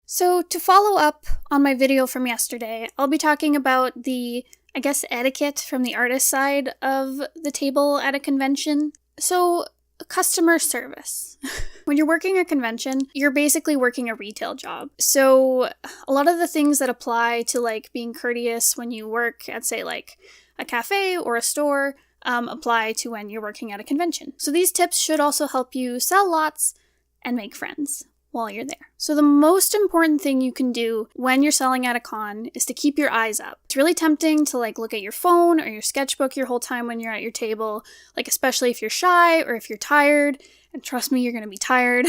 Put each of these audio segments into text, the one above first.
So to follow up on my video from yesterday, I'll be talking about the, etiquette from the artist side of the table at a convention. So, customer service. When you're working a convention, you're basically working a retail job. So, a lot of the things that apply to being courteous when you work at, say, a cafe or a store apply to when you're working at a convention. So these tips should also help you sell lots and make friends while you're there. So the most important thing you can do when you're selling at a con is to keep your eyes up. It's really tempting to look at your phone or your sketchbook your whole time when you're at your table, especially if you're shy or if you're tired, and trust me, you're going to be tired.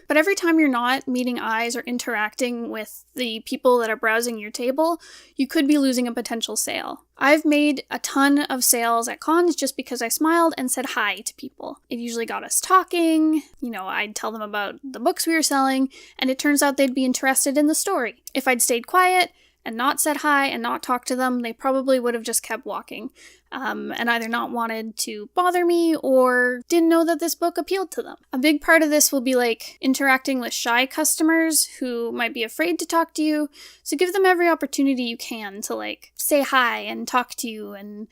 But every time you're not meeting eyes or interacting with the people that are browsing your table, you could be losing a potential sale. I've made a ton of sales at cons just because I smiled and said hi to people. It usually got us talking, I'd tell them about the books we were selling, and it turns out they'd be interested in the story. If I'd stayed quiet and not said hi and not talked to them, they probably would have just kept walking. And either not wanted to bother me or didn't know that this book appealed to them. A big part of this will be interacting with shy customers who might be afraid to talk to you. So give them every opportunity you can to say hi and talk to you and,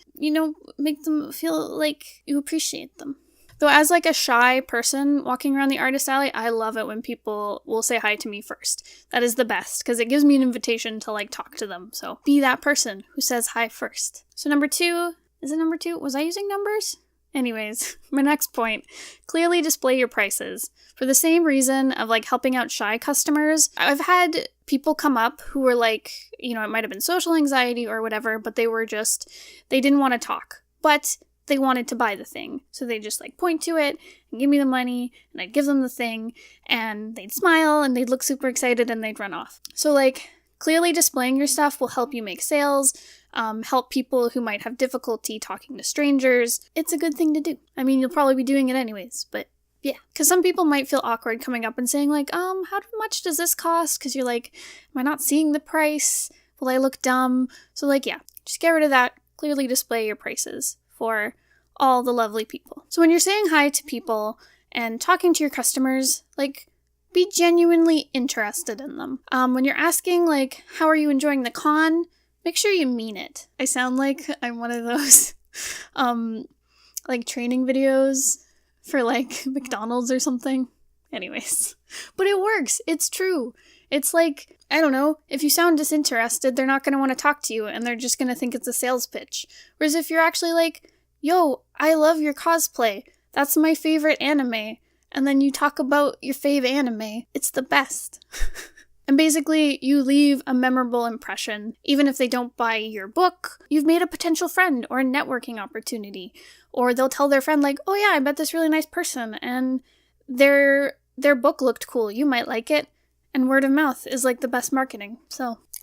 make them feel like you appreciate them. Though as a shy person walking around the artist alley, I love it when people will say hi to me first. That is the best, because it gives me an invitation to talk to them. So be that person who says hi first. So number 2, is it number 2? Was I using numbers? Anyways, my next point, clearly display your prices. For the same reason of helping out shy customers, I've had people come up who were it might have been social anxiety or whatever, but they didn't want to talk. But they wanted to buy the thing. So they just point to it and give me the money, and I'd give them the thing, and they'd smile and they'd look super excited and they'd run off. So clearly displaying your stuff will help you make sales, help people who might have difficulty talking to strangers. It's a good thing to do. I mean, you'll probably be doing it anyways, but yeah. Because some people might feel awkward coming up and saying how much does this cost? Because you're am I not seeing the price? Will I look dumb? So yeah, just get rid of that. Clearly display your prices for all the lovely people. So when you're saying hi to people and talking to your customers, be genuinely interested in them. When you're asking, how are you enjoying the con, make sure you mean it. I sound like I'm one of those, training videos for, McDonald's or something. Anyways. But it works. It's true. It's I don't know, if you sound disinterested, they're not going to want to talk to you, and they're just going to think it's a sales pitch. Whereas if you're actually yo, I love your cosplay. That's my favorite anime. And then you talk about your fave anime. It's the best. And basically, you leave a memorable impression. Even if they don't buy your book, you've made a potential friend or a networking opportunity. Or they'll tell their friend oh yeah, I met this really nice person and their book looked cool. You might like it. And word of mouth is the best marketing.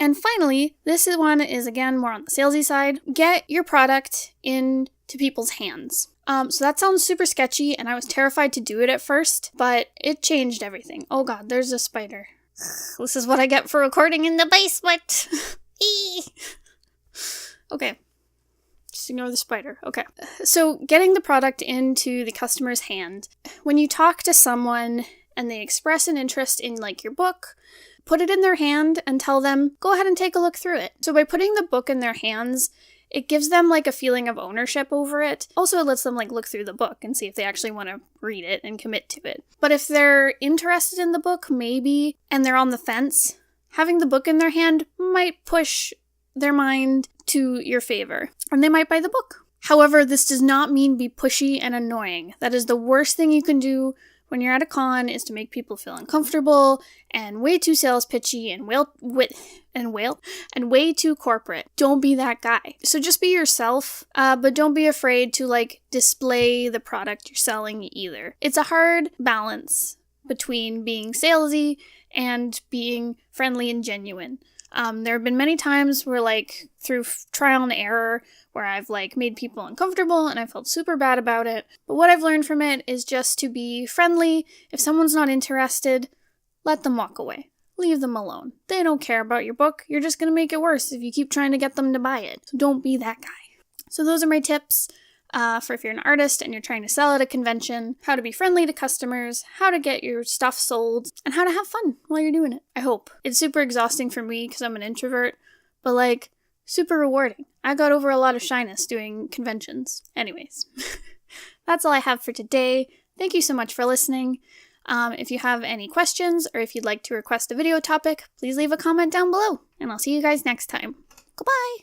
And finally, this one is again more on the salesy side. Get your product into people's hands. So that sounds super sketchy, and I was terrified to do it at first, but it changed everything. Oh god, there's a spider. This is what I get for recording in the basement. Okay. Just ignore the spider. Okay. So getting the product into the customer's hand. When you talk to someone and they express an interest in your book, put it in their hand and tell them, go ahead and take a look through it. So by putting the book in their hands, it gives them a feeling of ownership over it. Also, it lets them look through the book and see if they actually want to read it and commit to it. But if they're interested in the book, maybe, and they're on the fence, having the book in their hand might push their mind to your favor, and they might buy the book. However, this does not mean be pushy and annoying. That is the worst thing you can do when you're at a con, is to make people feel uncomfortable and way too sales pitchy and way too corporate. Don't be that guy. So just be yourself, but don't be afraid to display the product you're selling either. It's a hard balance between being salesy and being friendly and genuine. There have been many times where through trial and error where I've made people uncomfortable and I felt super bad about it. But what I've learned from it is just to be friendly. If someone's not interested, let them walk away. Leave them alone. They don't care about your book. You're just going to make it worse if you keep trying to get them to buy it. So don't be that guy. So those are my tips. for if you're an artist and you're trying to sell at a convention, how to be friendly to customers, how to get your stuff sold, and how to have fun while you're doing it, I hope. It's super exhausting for me because I'm an introvert, but like, super rewarding. I got over a lot of shyness doing conventions. Anyways, that's all I have for today. Thank you so much for listening. If you have any questions or if you'd like to request a video topic, please leave a comment down below, and I'll see you guys next time. Goodbye!